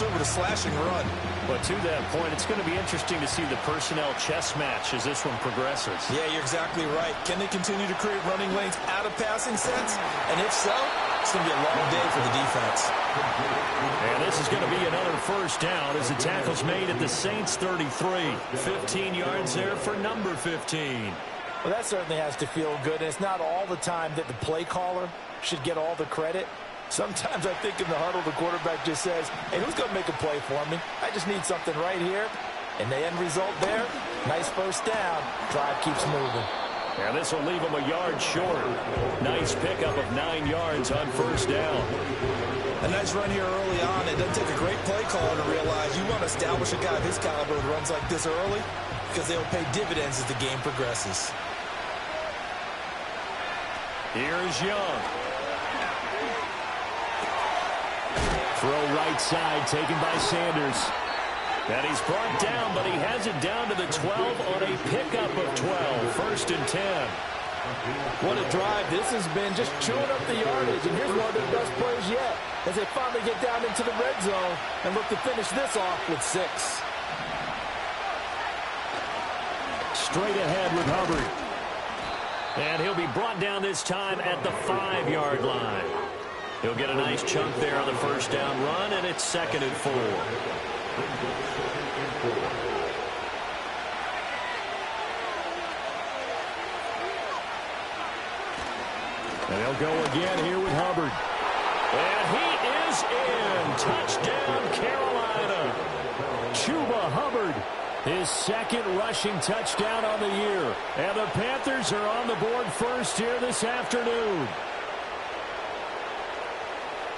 through with a slashing run. But to that point, it's going to be interesting to see the personnel chess match as this one progresses. Yeah, you're exactly right. Can they continue to create running lanes out of passing sets? And if so, it's going to be a long day for the defense. And this is going to be another first down as the tackle's made at the Saints 33. 15 yards there for number 15. Well, that certainly has to feel good. And it's not all the time that the play caller should get all the credit. Sometimes I think in the huddle, the quarterback just says, hey, who's going to make a play for me? I just need something right here. And the end result there, nice first down. Drive keeps moving. And this will leave him a yard short. Nice pickup of 9 yards on first down. A nice run here early on. It doesn't take a great play caller to realize you want to establish a guy of his caliber who runs like this early because they'll pay dividends as the game progresses. Here's Young. Throw right side taken by Sanders. And he's brought down, but he has it down to the 12 on a pickup of 12. First and 10. What a drive this has been, just chewing up the yardage. And here's one of their best plays yet as they finally get down into the red zone and look to finish this off with 6. Straight ahead with Hubbard. And he'll be brought down this time at the 5-yard line. He'll get a nice chunk there on the first down run, and it's 2nd and 4. And they'll go again here with Hubbard. And he is in. Touchdown, Carolina. Chuba Hubbard, his 2nd rushing touchdown on the year. And the Panthers are on the board first here this afternoon.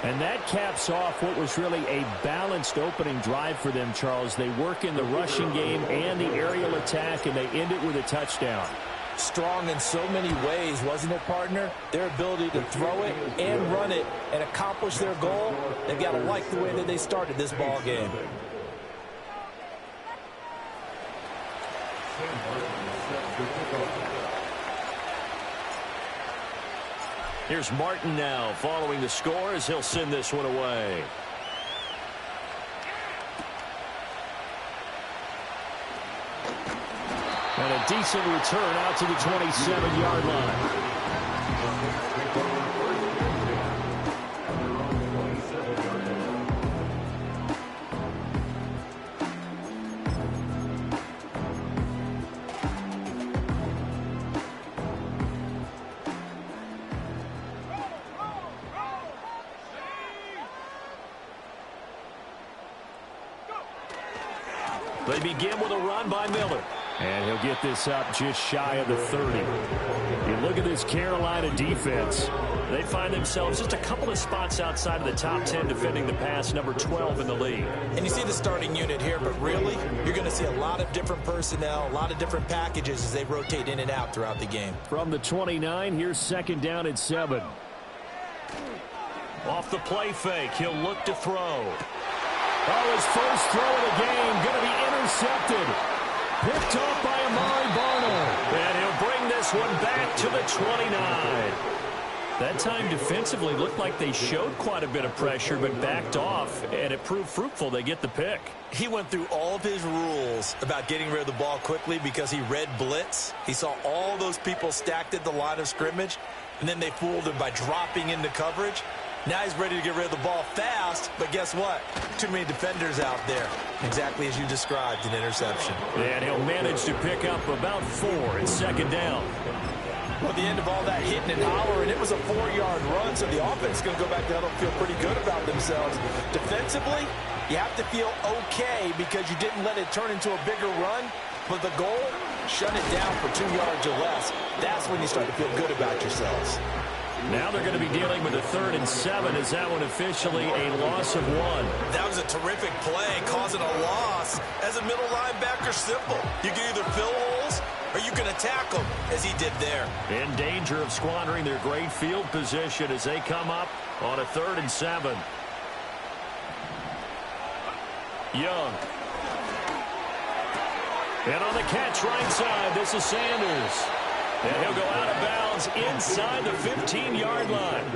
And that caps off what was really a balanced opening drive for them, Charles. They work in the rushing game and the aerial attack, and they end it with a touchdown. Strong in so many ways, wasn't it, partner? Their ability to throw it and run it and accomplish their goal, they've got to like the way that they started this ball game. Here's Martin now following the score as he'll send this one away. And a decent return out to the 27-yard line. They begin with a run by Miller. And he'll get this up just shy of the 30. You look at this Carolina defense. They find themselves just a couple of spots outside of the top 10 defending the pass, number 12 in the league. And you see the starting unit here, but really, you're going to see a lot of different personnel, a lot of different packages as they rotate in and out throughout the game. From the 29, here's 2nd down and 7. Off the play fake, he'll look to throw. Oh, his first throw of the game going to be intercepted. Picked off by Amari Barno. And he'll bring this one back to the 29. That time defensively looked like they showed quite a bit of pressure but backed off, and it proved fruitful. They get the pick. He went through all of his rules about getting rid of the ball quickly because he read blitz. He saw all those people stacked at the line of scrimmage, and then they fooled him by dropping into coverage. Now he's ready to get rid of the ball fast, but guess what? Too many defenders out there. Exactly as you described, an interception. And he'll manage to pick up about 4 in 2nd down. Well, at the end of all that hitting and hollering, it was a 4-yard run, so the offense is going to go back down and feel pretty good about themselves. Defensively, you have to feel okay because you didn't let it turn into a bigger run, but the goal, shut it down for 2 yards or less. That's when you start to feel good about yourselves. Now they're going to be dealing with a 3rd and 7. Is that one officially a loss of 1? That was a terrific play, causing a loss. As a middle linebacker, simple. You can either fill holes or you can attack them, as he did there. In danger of squandering their great field position as they come up on a 3rd and 7. Young. And on the catch right side, this is Sanders. And he'll go out of bounds inside the 15-yard line.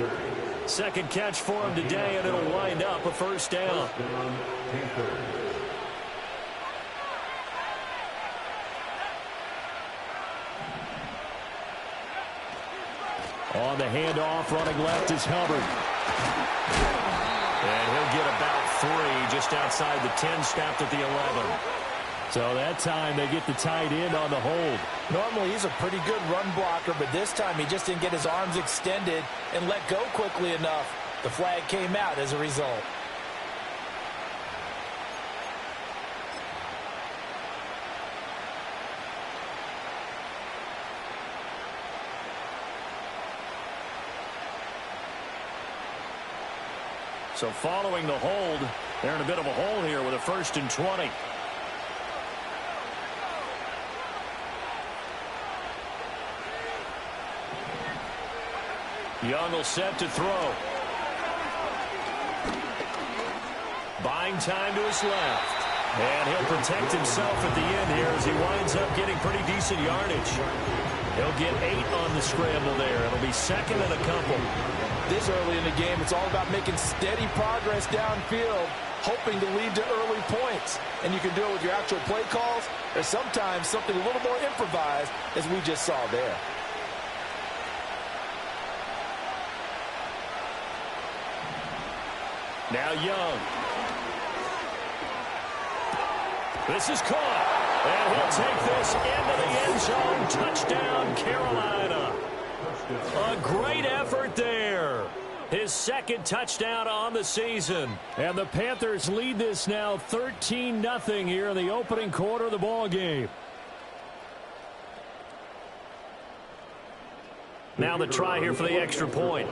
Second catch for him today, and it'll wind up a first down. On the handoff, running left is Hubbard. And he'll get about 3 just outside the 10, snapped at the 11. So that time they get the tight end on the hold. Normally he's a pretty good run blocker, but this time he just didn't get his arms extended and let go quickly enough. The flag came out as a result. So following the hold, they're in a bit of a hole here with a 1st and 20. Young will set to throw. Buying time to his left. And he'll protect himself at the end here as he winds up getting pretty decent yardage. He'll get 8 on the scramble there. It'll be 2nd and a couple. This early in the game, it's all about making steady progress downfield, hoping to lead to early points. And you can do it with your actual play calls, or sometimes something a little more improvised, as we just saw there. Now Young. This is caught. And he'll take this into the end zone. Touchdown, Carolina. A great effort there. His 2nd touchdown on the season. And the Panthers lead this now 13-0 here in the opening quarter of the ball game. Now the try here for the extra point.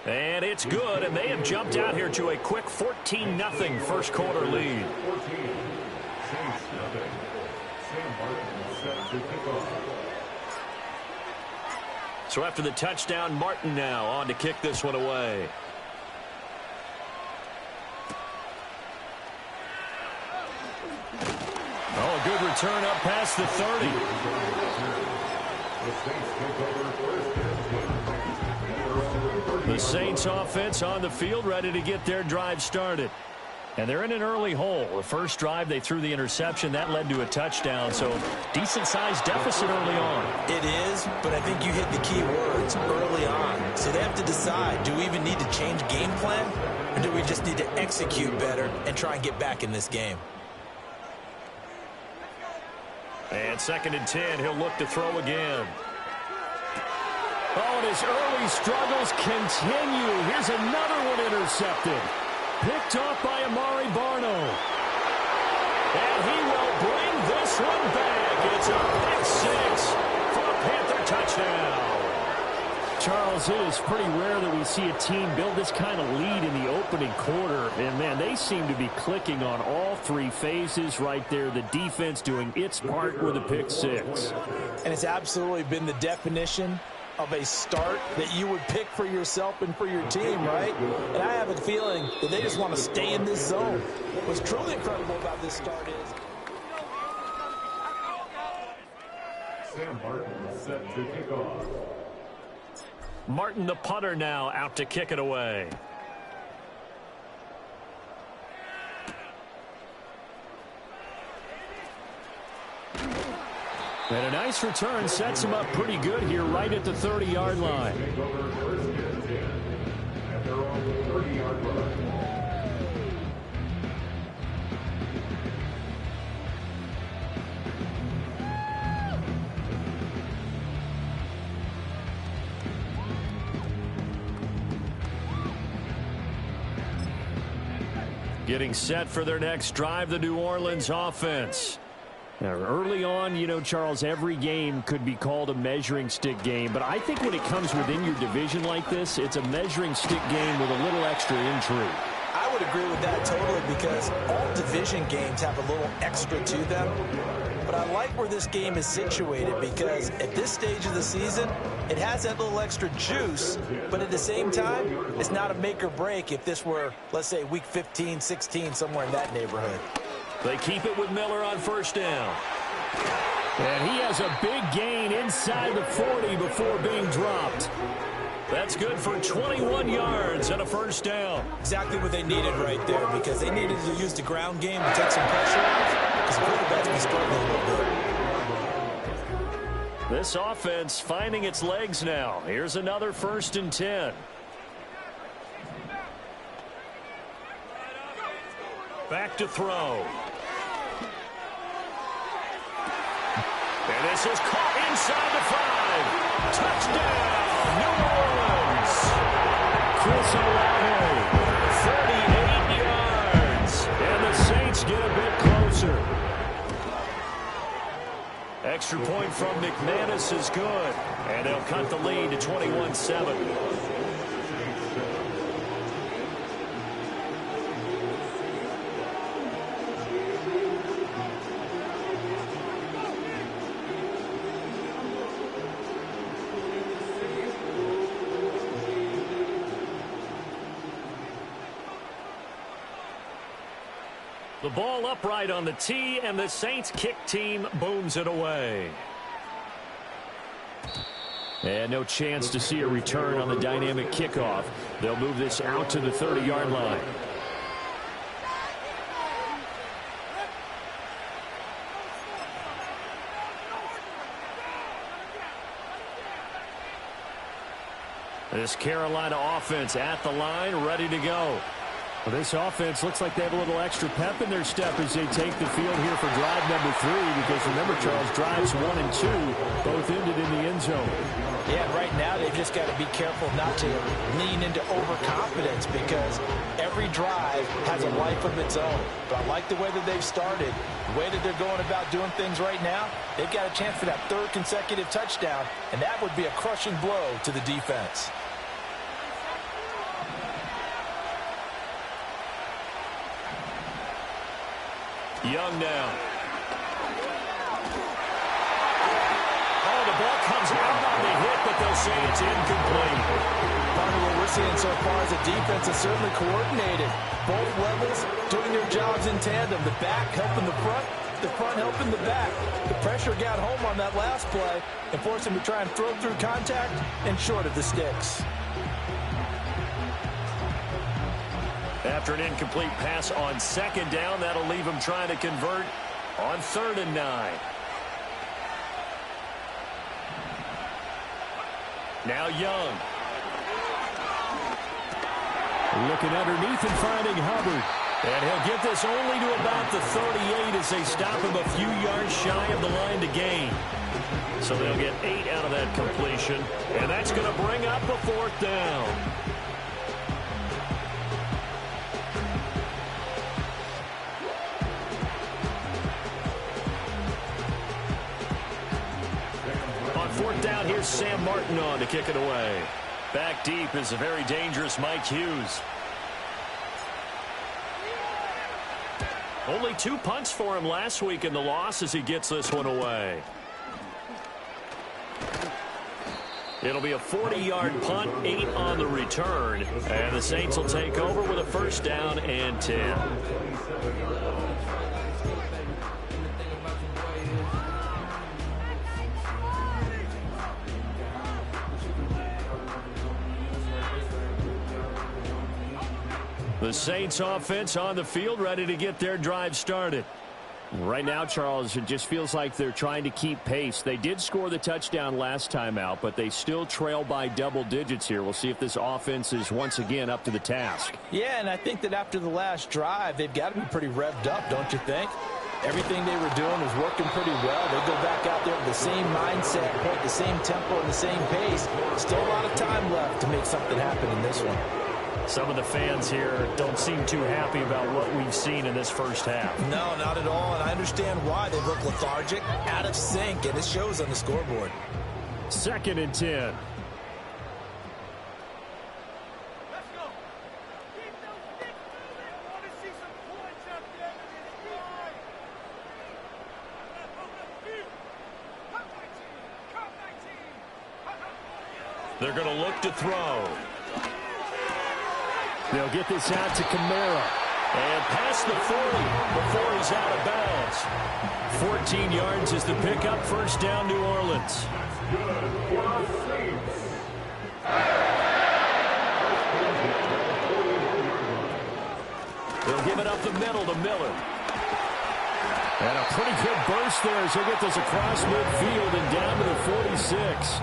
And it's good, and they have jumped out here to a quick 14-0 first quarter lead. So after the touchdown, Martin now on to kick this one away. Oh, a good return up past the 30. The Saints offense on the field, ready to get their drive started. And they're in an early hole. The first drive, they threw the interception. That led to a touchdown, so decent-sized deficit early on. It is, but I think you hit the key words early on. So they have to decide, do we even need to change game plan, or do we just need to execute better and try and get back in this game? And 2nd and 10, he'll look to throw again. Oh, and his early struggles continue. Here's another one intercepted. Picked off by Amari Barno. And he will bring this one back. It's a pick 6 for a Panther touchdown. Charles, it is pretty rare that we see a team build this kind of lead in the opening quarter. And, man, they seem to be clicking on all 3 phases right there. The defense doing its part with a pick 6. And it's absolutely been the definition of a start that you would pick for yourself and for your team, right? And I have a feeling that they just want to stay in this zone. What's truly incredible about this start is Sam Martin set to kick off. Martin, the punter, now out to kick it away. And a nice return sets him up pretty good here right at the 30-yard line. Getting set for their next drive, the New Orleans offense. Now, early on, you know, Charles, every game could be called a measuring stick game. But I think when it comes within your division like this, it's a measuring stick game with a little extra intrigue. I would agree with that totally, because all division games have a little extra to them. But I like where this game is situated, because at this stage of the season, it has that little extra juice, but at the same time, it's not a make or break if this were, let's say, week 15, 16, somewhere in that neighborhood. They keep it with Miller on first down. And he has a big gain inside the 40 before being dropped. That's good for 21 yards and a first down. Exactly what they needed right there, because they needed to use the ground game to take some pressure off, because the quarterback's been struggling a little bit. This offense finding its legs now. Here's another 1st and 10. Back to throw. And this is caught inside the 5. Touchdown, New Orleans. Chris Olave, 38 yards. And the Saints get a bit closer. Extra point from McManus is good. And they'll cut the lead to 21-7. The ball upright on the tee, and the Saints kick team booms it away. And no chance to see a return on the dynamic kickoff. They'll move this out to the 30-yard line. This Carolina offense at the line, ready to go. Well, this offense looks like they have a little extra pep in their step as they take the field here for drive number 3, because remember, Charles, drives 1 and 2 both ended in the end zone. Yeah, right now they've just got to be careful not to lean into overconfidence, because every drive has a life of its own. But I like the way that they've started, the way that they're going about doing things right now. They've got a chance for that 3rd consecutive touchdown, and that would be a crushing blow to the defense. Young now. Oh, the ball comes out on the hit, but they'll say it's incomplete. Part of what we're seeing so far is the defense is certainly coordinated. Both levels doing their jobs in tandem. The back helping the front helping the back. The pressure got home on that last play and forced him to try and throw through contact and short of the sticks. After an incomplete pass on 2nd down, that'll leave him trying to convert on 3rd and 9. Now Young. Looking underneath and finding Hubbard. And he'll get this only to about the 38 as they stop him a few yards shy of the line to gain. So they'll get 8 out of that completion. And that's going to bring up a 4th down. On 4th down, here's Sam Martin on to kick it away. Back deep is a very dangerous Mike Hughes. Only 2 punts for him last week in the loss as he gets this one away. It'll be a 40-yard punt, 8 on the return. And the Saints will take over with a 1st down and 10. The Saints offense on the field, ready to get their drive started. Right now, Charles, it just feels like they're trying to keep pace. They did score the touchdown last time out, but they still trail by double digits here. We'll see if this offense is once again up to the task. Yeah, and I think that after the last drive, they've got to be pretty revved up, don't you think? Everything they were doing was working pretty well. They go back out there with the same mindset, the same tempo, and the same pace. Still a lot of time left to make something happen in this one. Some of the fans here don't seem too happy about what we've seen in this first half. No, not at all, and I understand why. They look lethargic, out of sync, and it shows on the scoreboard. 2nd and 10. They're going to look to throw. They'll get this out to Kamara. And past the 40 before he's out of bounds. 14 yards is the pickup. First down, New Orleans. They'll give it up the middle to Miller. And a pretty good burst there as he'll get this across midfield and down to the 46.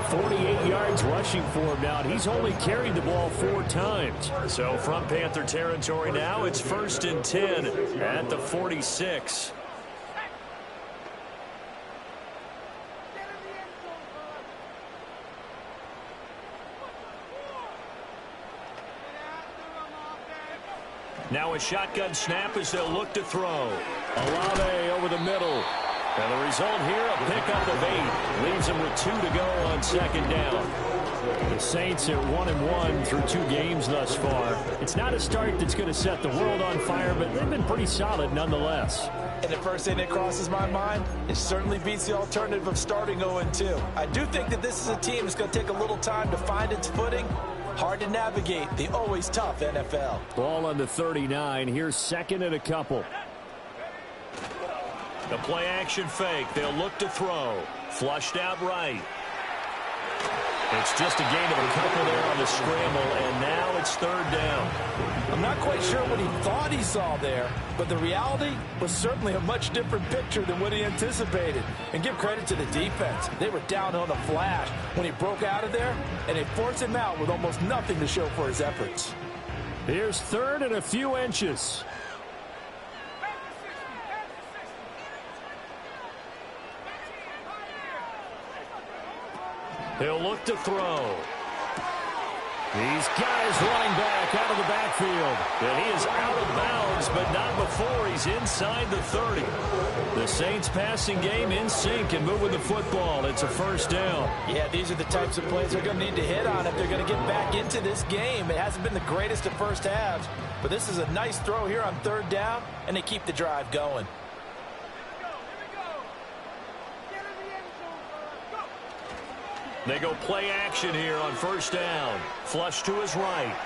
48 yards rushing for him now, and he's only carried the ball 4 times. So from Panther territory now, it's 1st and 10 at the 46. Now a shotgun snap as they'll look to throw. Olave over the middle. And the result here, a pickup of 8. Leaves them with 2 to go on 2nd down. The Saints are 1-1 through 2 games thus far. It's not a start that's going to set the world on fire, but they've been pretty solid nonetheless. And the first thing that crosses my mind, it certainly beats the alternative of starting 0-2. I do think that this is a team that's going to take a little time to find its footing. Hard to navigate the always tough NFL. Ball on the 39. Here's 2nd and a couple. The play action fake. They'll look to throw. Flushed out right. It's just a gain of a couple there on the scramble, and now it's 3rd down. I'm not quite sure what he thought he saw there, but the reality was certainly a much different picture than what he anticipated. And give credit to the defense. They were down on a flash when he broke out of there, and they forced him out with almost nothing to show for his efforts. Here's 3rd and a few inches. He'll look to throw. These guys running back out of the backfield. And he is out of bounds, but not before he's inside the 30. The Saints passing game in sync and moving the football. It's a 1st down. Yeah, these are the types of plays they're going to need to hit on if they're going to get back into this game. It hasn't been the greatest of first halves, but this is a nice throw here on 3rd down, and they keep the drive going. They go play action here on 1st down. Flush to his right.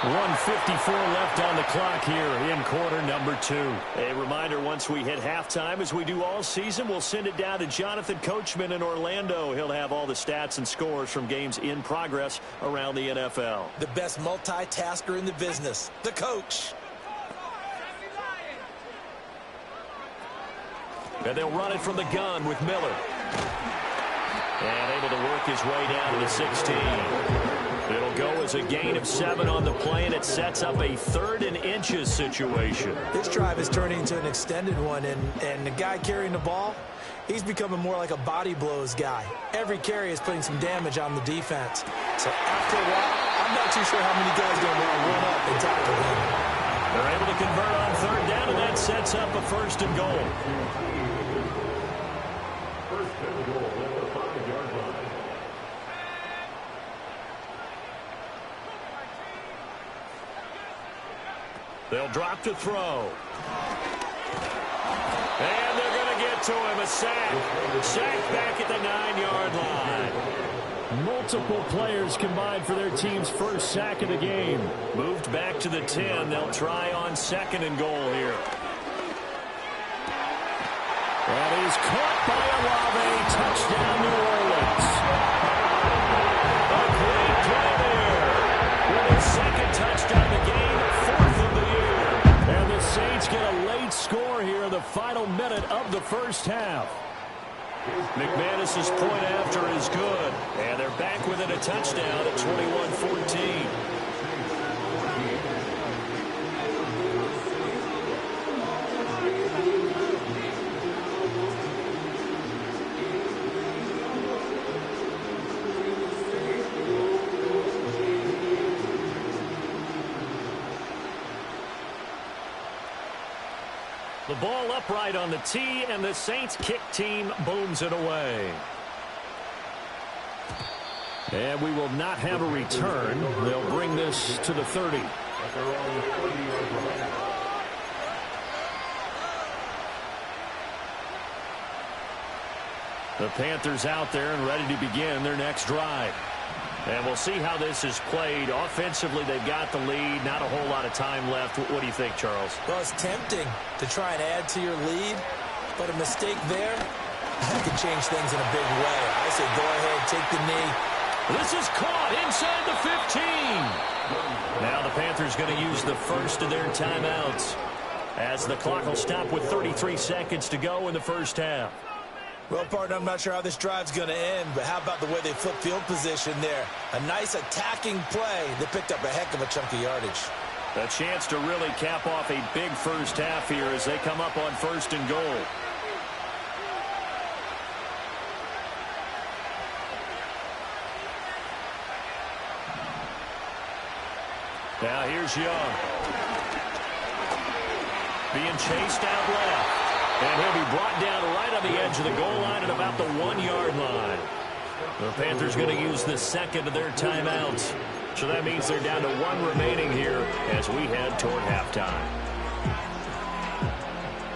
1:54 left on the clock here in quarter number 2. A reminder, once we hit halftime, as we do all season, we'll send it down to Jonathan Coachman in Orlando. He'll have all the stats and scores from games in progress around the NFL. The best multitasker in the business, the coach. And they'll run it from the gun with Miller. And able to work his way down to the 16. It'll go as a gain of 7 on the play, and it sets up a 3rd and inches situation. This drive is turning into an extended one, and the guy carrying the ball, he's becoming more like a body blows guy. Every carry is putting some damage on the defense. So after a while, I'm not too sure how many guys are going to want to run up and tackle him. They're able to convert on 3rd down, and that sets up a 1st and goal. They'll drop to throw. And they're going to get to him. A sack. Sack back at the 9-yard line. Multiple players combined for their team's first sack of the game. Moved back to the 10. They'll try on 2nd and goal here. And he's caught by Olave. Touchdown, New Orleans. A great play there. With his 2nd touchdown of the game, 4th of the year. And the Saints get a late score here in the final minute of the first half. McManus's point after is good. And they're back within a touchdown at 21-14. The ball upright on the tee, and the Saints kick team booms it away. And we will not have a return. They'll bring this to the 30. The Panthers out there and ready to begin their next drive. And we'll see how this is played. Offensively, they've got the lead. Not a whole lot of time left. What do you think, Charles? Well, it's tempting to try and add to your lead, but a mistake there, that could change things in a big way. I say go ahead, take the knee. This is caught inside the 15. Now the Panthers going to use the first of their timeouts as the clock will stop with 33 seconds to go in the first half. Well, partner, I'm not sure how this drive's going to end, but how about the way they flip field position there? A nice attacking play. They picked up a heck of a chunk of yardage. A chance to really cap off a big first half here as they come up on 1st and goal. Now here's Young. Being chased out left. And he'll be brought down right on the edge of the goal line at about the 1-yard line. The Panthers going to use the second of their timeouts. So that means they're down to 1 remaining here as we head toward halftime.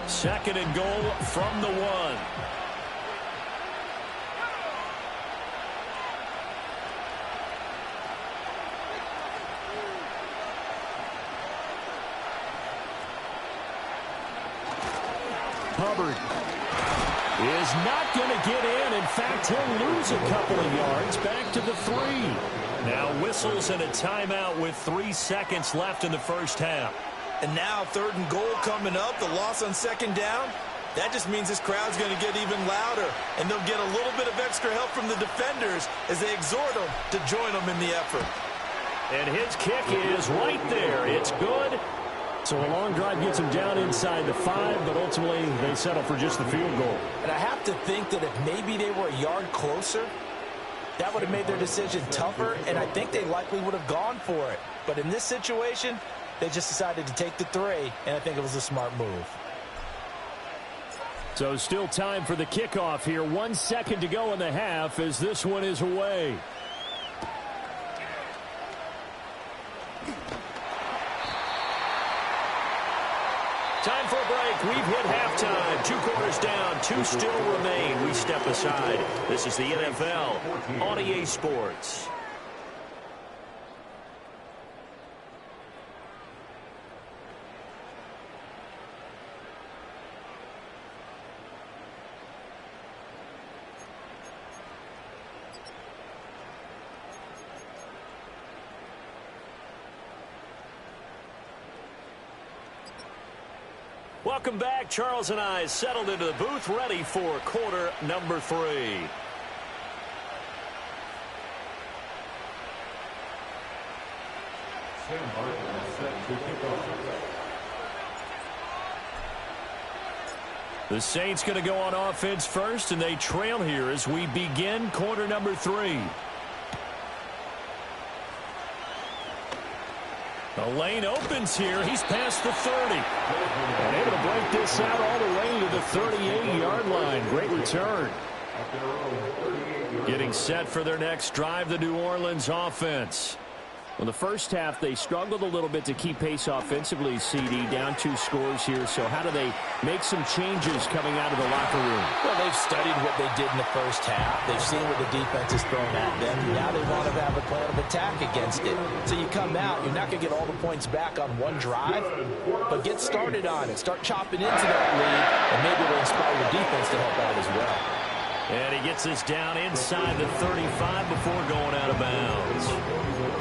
2nd and goal from the 1. Hubbard is not going to get in. In fact, he'll lose a couple of yards back to the 3. Now whistles and a timeout with 3 seconds left in the first half. And now 3rd and goal coming up. The loss on 2nd down. That just means this crowd's going to get even louder. And they'll get a little bit of extra help from the defenders as they exhort them to join them in the effort. And his kick is right there. It's good. So a long drive gets them down inside the 5, but ultimately they settle for just the field goal. And I have to think that if maybe they were a yard closer, that would have made their decision tougher, and I think they likely would have gone for it. But in this situation, they just decided to take the 3, and I think it was a smart move. So still time for the kickoff here. 1 second to go in the half as this one is away. Time for a break. We've hit halftime. 2 quarters down. 2 still remain. We step aside. This is the NFL on EA Sports. Welcome back. Charles and I settled into the booth, ready for quarter number 3. Sam Barton is set to kick off. The Saints going to go on offense first, and they trail here as we begin quarter number 3. The lane opens here. He's past the 30. And able to break this out all the way to the 38-yard line. Great return. Getting set for their next drive, the New Orleans offense. Well, the first half, they struggled a little bit to keep pace offensively, CD, down 2 scores here. So how do they make some changes coming out of the locker room? Well, they've studied what they did in the first half. They've seen what the defense has thrown at them. Now they want to have a plan of attack against it. So you come out, you're not going to get all the points back on one drive, but get started on it. Start chopping into that lead, and maybe it'll inspire your defense to help out as well. And he gets this down inside the 35 before going out of bounds.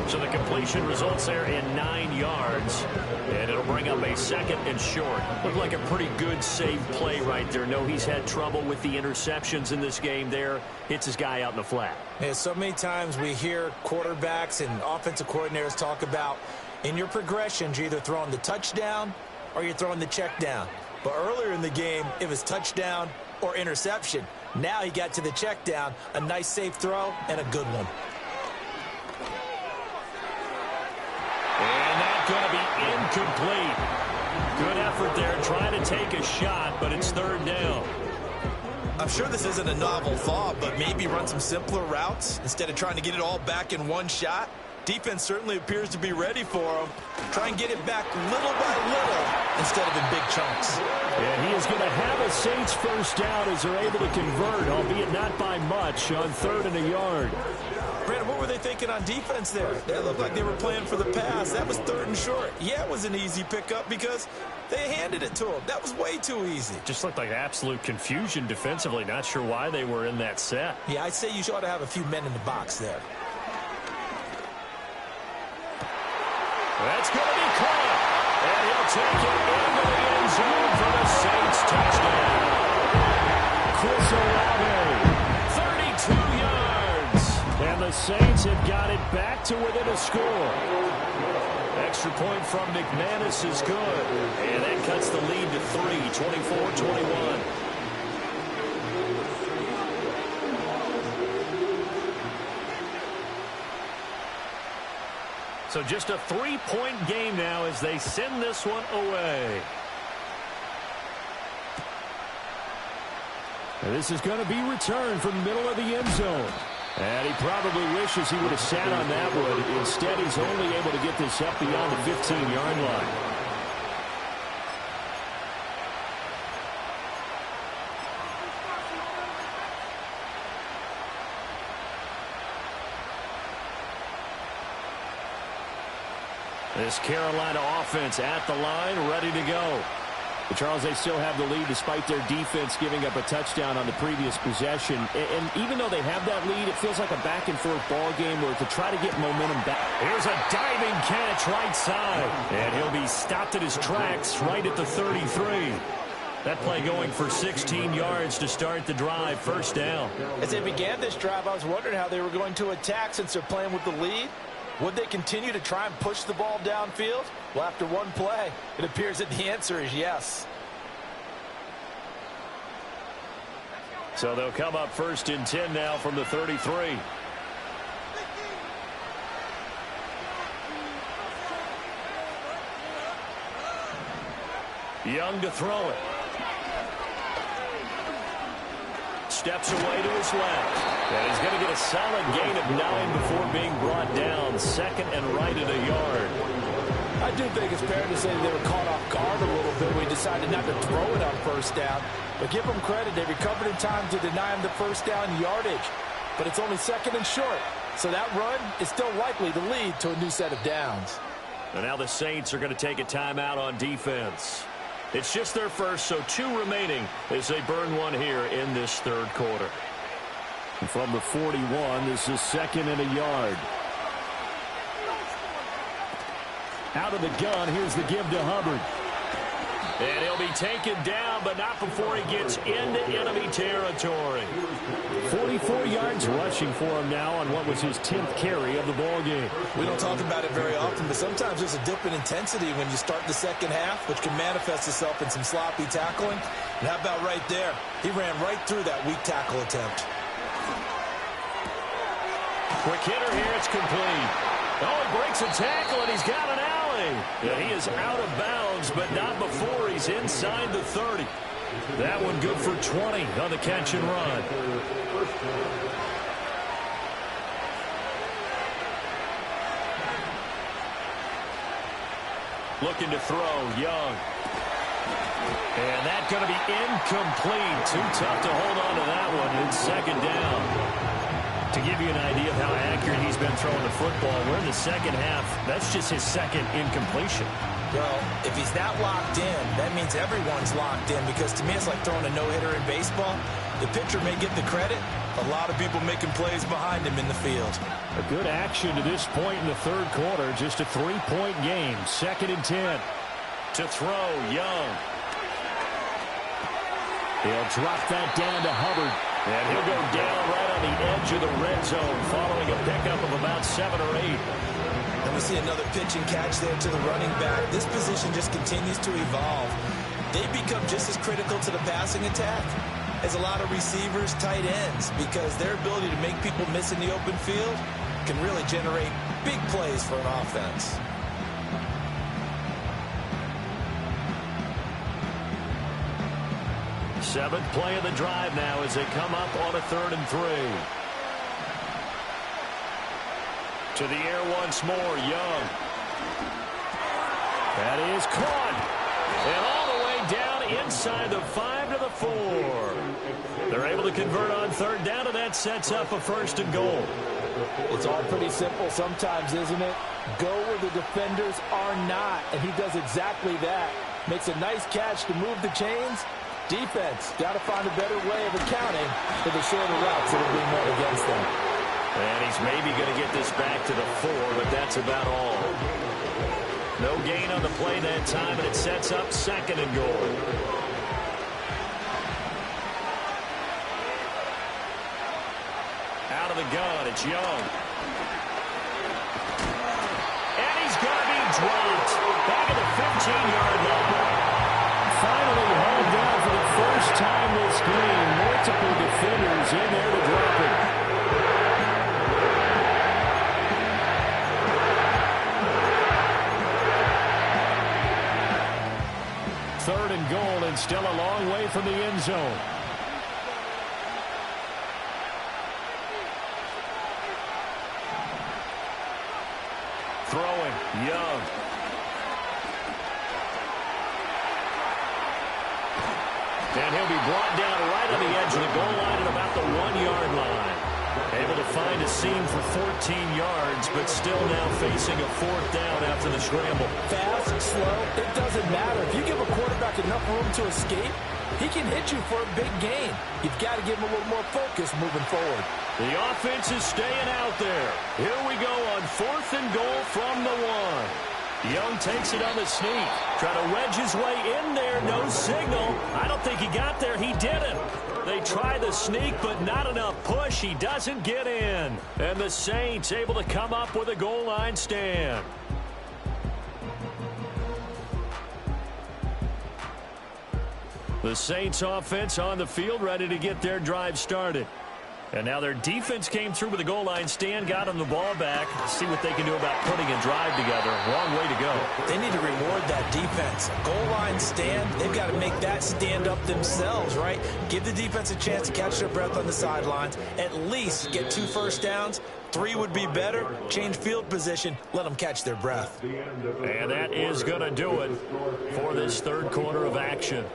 So the completion results there in 9 yards. And it'll bring up a 2nd and short. Looked like a pretty good save play right there. No, he's had trouble with the interceptions in this game there. Hits his guy out in the flat. Yeah, so many times we hear quarterbacks and offensive coordinators talk about in your progressions, you're either throwing the touchdown or you're throwing the check down. But earlier in the game, it was touchdown or interception. Now he got to the check down, a nice safe throw, and a good one. And that's going to be incomplete. Good effort there, trying to take a shot, but it's 3rd down. I'm sure this isn't a novel thought, but maybe run some simpler routes instead of trying to get it all back in one shot. Defense certainly appears to be ready for him. Try and get it back little by little instead of in big chunks. And he is going to have a Saints first down as they're able to convert, albeit not by much, on 3rd and a yard. Brandon, what were they thinking on defense there? They looked like they were playing for the pass. That was 3rd and short. Yeah, it was an easy pickup because they handed it to them. That was way too easy. Just looked like absolute confusion defensively. Not sure why they were in that set. Yeah, I'd say you ought to have a few men in the box there. That's going to be caught. And he'll take it into the end zone for the Saints touchdown. Chris Olave, 32 yards. And the Saints have got it back to within a score. Extra point from McManus is good. And that cuts the lead to 3, 24-21. So just a 3-point game now as they send this one away. And this is going to be returned from the middle of the end zone. And he probably wishes he would have sat on that one. Instead, he's only able to get this up beyond the 15-yard line. This Carolina offense at the line, ready to go. But Charles, they still have the lead despite their defense giving up a touchdown on the previous possession. And even though they have that lead, it feels like a back-and-forth ball game where to try to get momentum back. Here's a diving catch right side. And he'll be stopped at his tracks right at the 33. That play going for 16 yards to start the drive, 1st down. As they began this drive, I was wondering how they were going to attack since they're playing with the lead. Would they continue to try and push the ball downfield? Well, after one play, it appears that the answer is yes. So they'll come up 1st and 10 now from the 33. Young to throw it. Steps away to his left. And he's going to get a solid gain of 9 before being brought down. 2nd and right at a yard. I do think it's fair to say they were caught off guard a little bit. We decided not to throw it on 1st down. But give them credit. They recovered in time to deny him the 1st down yardage. But it's only 2nd and short. So that run is still likely to lead to a new set of downs. And now the Saints are going to take a timeout on defense. It's just their first, so 2 remaining as they burn one here in this 3rd quarter. And from the 41, this is 2nd and a yard. Out of the gun, here's the give to Hubbard. And he'll be taken down, but not before he gets into enemy territory. 44 yards rushing for him now on what was his 10th carry of the ballgame. We don't talk about it very often, but sometimes there's a dip in intensity when you start the 2nd half, which can manifest itself in some sloppy tackling. And how about right there? He ran right through that weak tackle attempt. Quick hitter here, it's complete. Oh, he breaks a tackle, and he's got an alley. Yeah, he is out of bounds, but not before he's inside the 30. That one good for 20 on the catch and run. Looking to throw, Young. And that's going to be incomplete. Too tough to hold on to that one. It's 2nd down. To give you an idea of how accurate he's been throwing the football, we're in the 2nd half. That's just his 2nd incompletion. Well, if he's not locked in, that means everyone's locked in, because to me it's like throwing a no-hitter in baseball. The pitcher may get the credit. A lot of people making plays behind him in the field. A good action to this point in the 3rd quarter. Just a 3-point game. 2nd and 10. To throw, Young. He'll drop that down to Hubbard. And he'll go down right on the edge of the red zone following a pickup of about 7 or 8. And we see another pitch and catch there to the running back. This position just continues to evolve. They become just as critical to the passing attack as a lot of receivers, tight ends, because their ability to make people miss in the open field can really generate big plays for an offense. Seventh play of the drive now as they come up on a 3rd and 3. To the air once more, Young. That is caught. And all the way down inside the 5 to the 4. They're able to convert on 3rd down, and that sets up a 1st and goal. It's all pretty simple sometimes, isn't it? Go where the defenders are not, and he does exactly that. Makes a nice catch to move the chains. Defense, got to find a better way of accounting for the shorter routes that are being run against them. And he's maybe going to get this back to the 4, but that's about all. No gain on the play that time, and it sets up 2nd and goal. Out of the gun, it's Young. And he's going to be dropped. Back at the 15-yard line. Finally hauled down for the first time this game. Multiple defenders in there to drop him. Third and goal, and still a long way from the end zone. Throwing, Young. And he'll be brought down right on the edge of the goal line at about the 1-yard line. Able to find a seam for 14 yards, but still now facing a 4th down after the scramble. Fast, slow, it doesn't matter. If you give a quarterback enough room to escape, he can hit you for a big gain. You've got to give him a little more focus moving forward. The offense is staying out there. Here we go on 4th and goal from the 1. Young takes it on the sneak. Try to wedge his way in there. No signal. I don't think he got there. He didn't. They try the sneak, but not enough push. He doesn't get in. And the Saints able to come up with a goal line stand. The Saints offense on the field, ready to get their drive started. And now their defense came through with a goal line stand, got them the ball back. See what they can do about putting a drive together. Long way to go. They need to reward that defense. Goal line stand, they've got to make that stand up themselves, right? Give the defense a chance to catch their breath on the sidelines. At least get 2 first downs. 3 would be better. Change field position. Let them catch their breath. And that is going to do it for this 3rd quarter of action.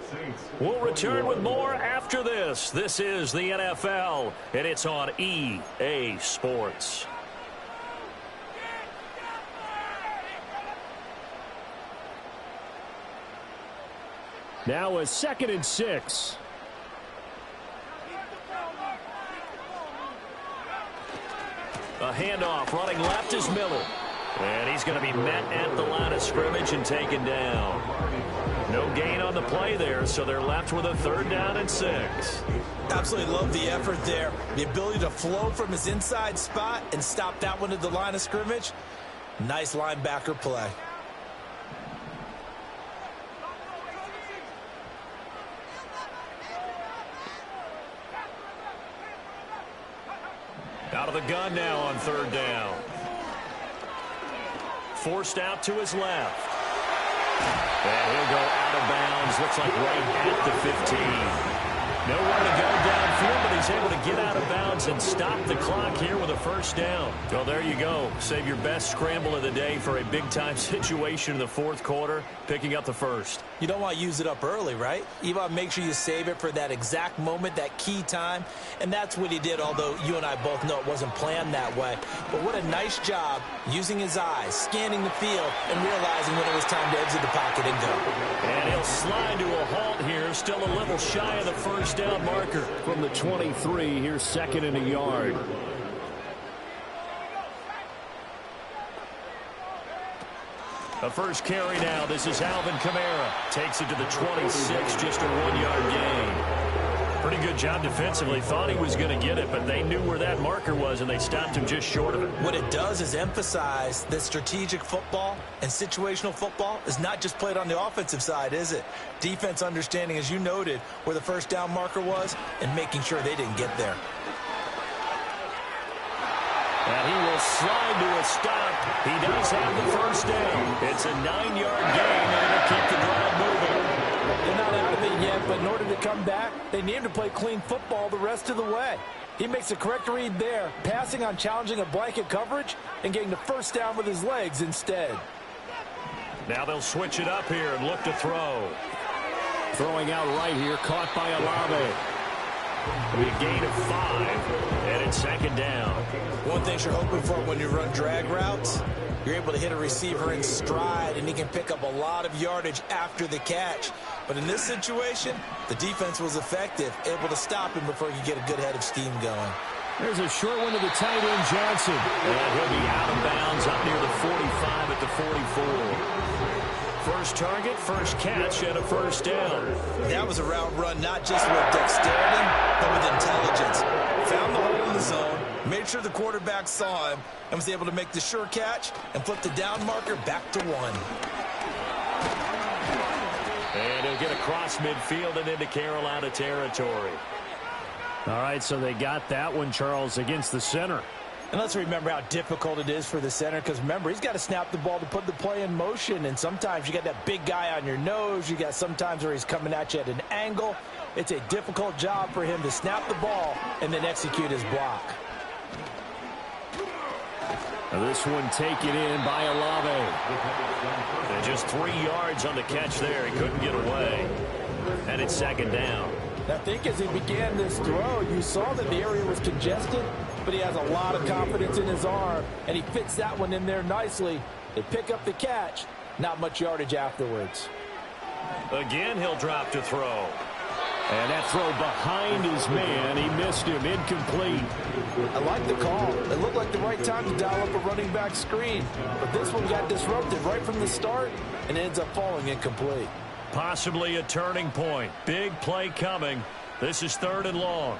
We'll return with more after this. This is the NFL, and it's on EA Sports. Now a 2nd and 6. A handoff, running left is Miller. And he's going to be met at the line of scrimmage and taken down. No gain on the play there, so they're left with a 3rd down and 6. Absolutely love the effort there. The ability to flow from his inside spot and stop that one at the line of scrimmage. Nice linebacker play. Out of the gun now on 3rd down. Forced out to his left. And he'll go out of bounds. Looks like right at the 15. Nowhere to go downfield, but he's able to get out of bounds and stop the clock here with a 1st down. Well, there you go. Save your best scramble of the day for a big-time situation in the 4th quarter, picking up the 1st. You don't want to use it up early, right? You want to make sure you save it for that exact moment, that key time. And that's what he did, although you and I both know it wasn't planned that way. But what a nice job using his eyes, scanning the field, and realizing when it was time to exit the pocket and go. And he'll slide to a halt here, still a little shy of the 1st down marker. From the 23, here's 2nd and a yard. The first carry now. This is Alvin Kamara. Takes it to the 26, just a 1-yard gain. Pretty good job defensively. Thought he was going to get it, but they knew where that marker was, and they stopped him just short of it. What it does is emphasize that strategic football and situational football is not just played on the offensive side, is it? Defense understanding, as you noted, where the 1st down marker was and making sure they didn't get there. And he will slide to a stop. He does have the 1st down. It's a 9-yard gain, and it'll keep the drive moving. They're not out of it yet, but in order to come back, they need to play clean football the rest of the way. He makes a correct read there, passing on challenging a blanket coverage and getting the 1st down with his legs instead. Now they'll switch it up here and look to throw. Throwing out right here, caught by Olave. A gain of 5, and it's 2nd down. One thing you're hoping for when you run drag routes, you're able to hit a receiver in stride, and he can pick up a lot of yardage after the catch. But in this situation, the defense was effective, able to stop him before he could get a good head of steam going. There's a short one to the tight end, Johnson. And he'll be out of bounds up near the 45 at the 44. First target, first catch, and a first down. That was a route run not just with dexterity, but with intelligence. Found the hole in the zone, made sure the quarterback saw him, and was able to make the sure catch and flip the down marker back to 1. And he'll get across midfield and into Carolina territory. All right, so they got that one, Charles, against the center. And let's remember how difficult it is for the center, because remember, he's got to snap the ball to put the play in motion, and sometimes you got that big guy on your nose. You got sometimes where he's coming at you at an angle. It's a difficult job for him to snap the ball and then execute his block. Now this one taken in by Olave. And just 3 yards on the catch there. He couldn't get away. And it's second down. I think as he began this throw, you saw that the area was congested, but he has a lot of confidence in his arm, and he fits that one in there nicely. They pick up the catch, not much yardage afterwards. Again, he'll drop to throw. And that throw behind his man, he missed him, incomplete. I like the call. It looked like the right time to dial up a running back screen, but this one got disrupted right from the start and ends up falling incomplete. Possibly a turning point. Big play coming. This is 3rd and long.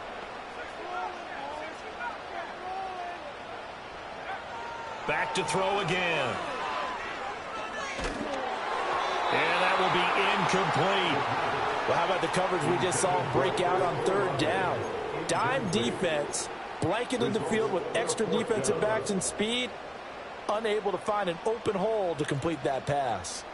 Back to throw again. And that will be incomplete. Well, how about the coverage we just saw him break out on 3rd down? Dime defense, blanketed the field with extra defensive backs and speed, unable to find an open hole to complete that pass.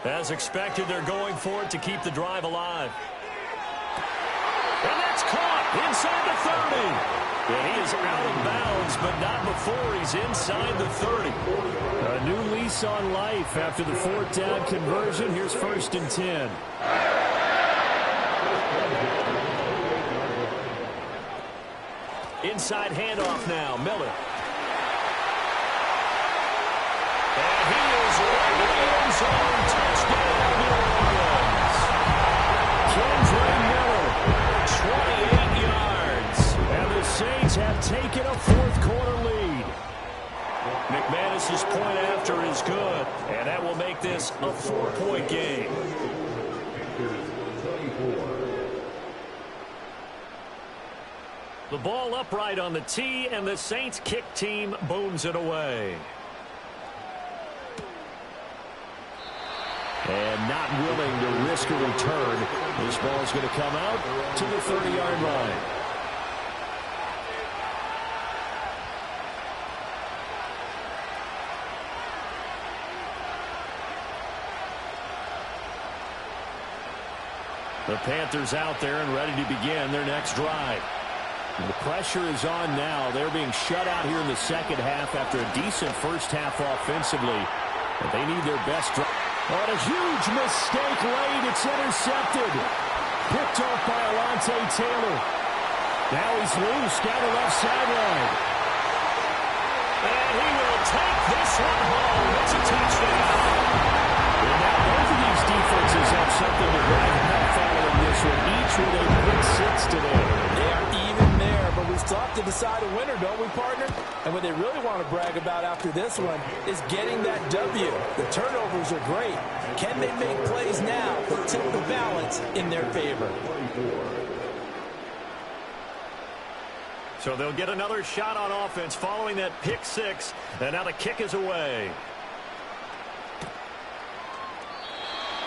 As expected, they're going for it to keep the drive alive. And that's caught inside the 30. And he is out of bounds, but not before he's inside the 30. A new lease on life after the 4th down conversion. Here's 1st and 10. Inside handoff now, Miller. And he is right in the end zone. Touchdown, New Orleans. Kendra Miller, 28 yards. And the Saints have taken a 4th quarter lead. McManus's point after is good, and that will make this a 4-point game. The ball upright on the tee, and the Saints kick team booms it away. And not willing to risk a return. This ball is going to come out to the 30-yard line. The Panthers out there and ready to begin their next drive. And the pressure is on now. They're being shut out here in the second half after a decent first half offensively. But they need their best drive. On a huge mistake late, it's intercepted. Picked off by Alontae Taylor. Now he's loose down the left sideline. And he will take this one home. It's a touchdown. And now both of these defenses have something to brag about following this one. Each with a quick 6 today. They are even there, but we still have to decide a winner, don't we, partner? And what they really want to brag about after this one is getting that W. The turnovers are great. Can they make plays now that tip the balance in their favor? So they'll get another shot on offense following that pick 6. And now the kick is away.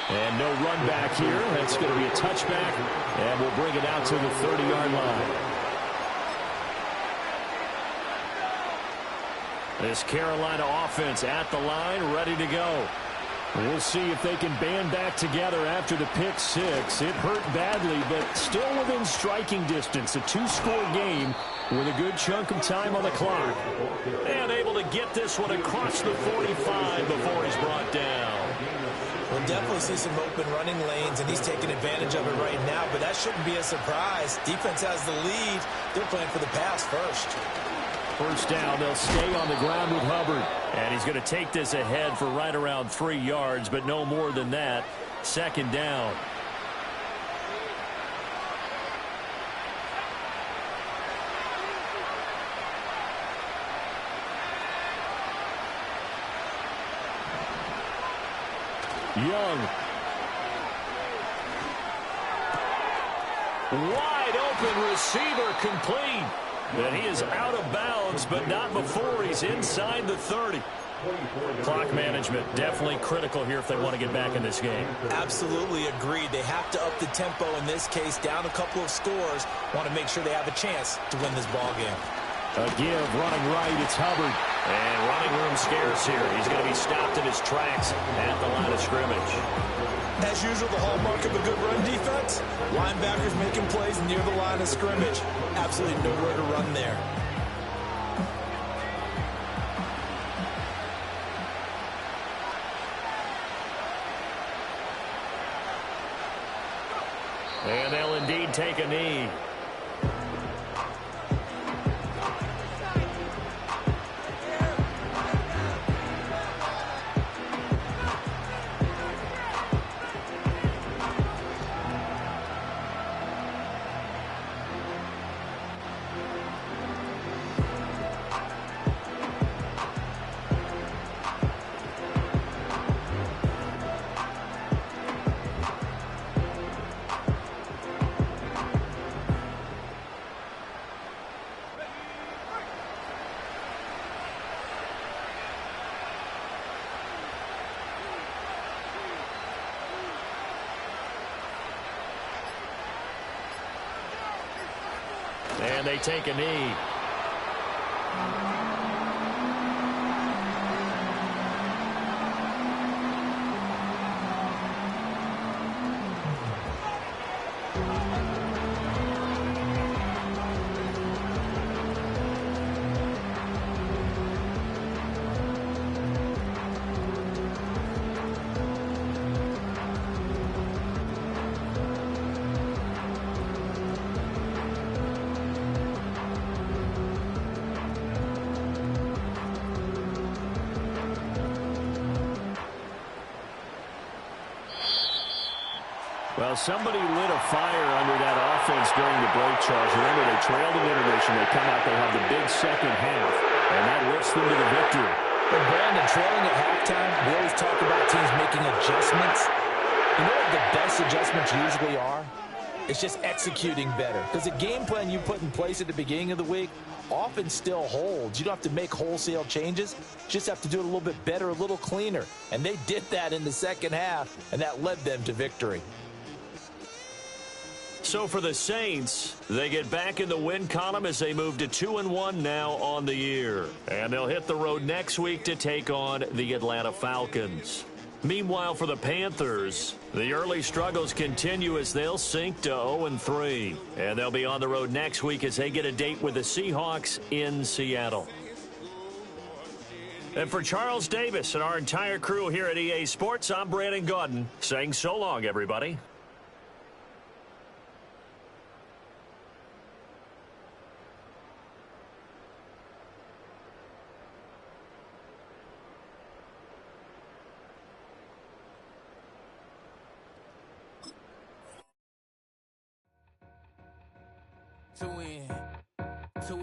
And no run back here. That's going to be a touchback. And we'll bring it out to the 30-yard line. This Carolina offense at the line, ready to go. We'll see if they can band back together after the pick six. It hurt badly, but still within striking distance. A two-score game with a good chunk of time on the clock. And able to get this one across the 45 before he's brought down. We'll definitely see some open running lanes, and he's taking advantage of it right now, but that shouldn't be a surprise. Defense has the lead. They're playing for the pass first. First down, they'll stay on the ground with Hubbard. And he's going to take this ahead for right around 3 yards, but no more than that. Second down. Young. Wide open receiver complete. And he is out of bounds, but not before he's inside the 30. Clock management definitely critical here if they want to get back in this game. Absolutely agreed. They have to up the tempo in this case, down a couple of scores. Want to make sure they have a chance to win this ball game. A give, running right, it's Hubbard. And running room scarce here. He's going to be stopped in his tracks at the line of scrimmage. As usual, the hallmark of a good run defense, linebackers making plays near the line of scrimmage. Absolutely nowhere to run there. And they'll indeed take a knee. And they take a knee. Well, somebody lit a fire under that offense during the break, Charles. Remember, they trailed in intermission. They come out, they have the big second half, and that lifts them to the victory. But Brandon, trailing at halftime, we always talk about teams making adjustments. You know what the best adjustments usually are? It's just executing better. Because the game plan you put in place at the beginning of the week often still holds. You don't have to make wholesale changes. You just have to do it a little bit better, a little cleaner. And they did that in the second half, and that led them to victory. So for the Saints, they get back in the win column as they move to 2-1 now on the year. And they'll hit the road next week to take on the Atlanta Falcons. Meanwhile, for the Panthers, the early struggles continue as they'll sink to 0-3. And they'll be on the road next week as they get a date with the Seahawks in Seattle. And for Charles Davis and our entire crew here at EA Sports, I'm Brandon Gaudin saying so long, everybody. To win, to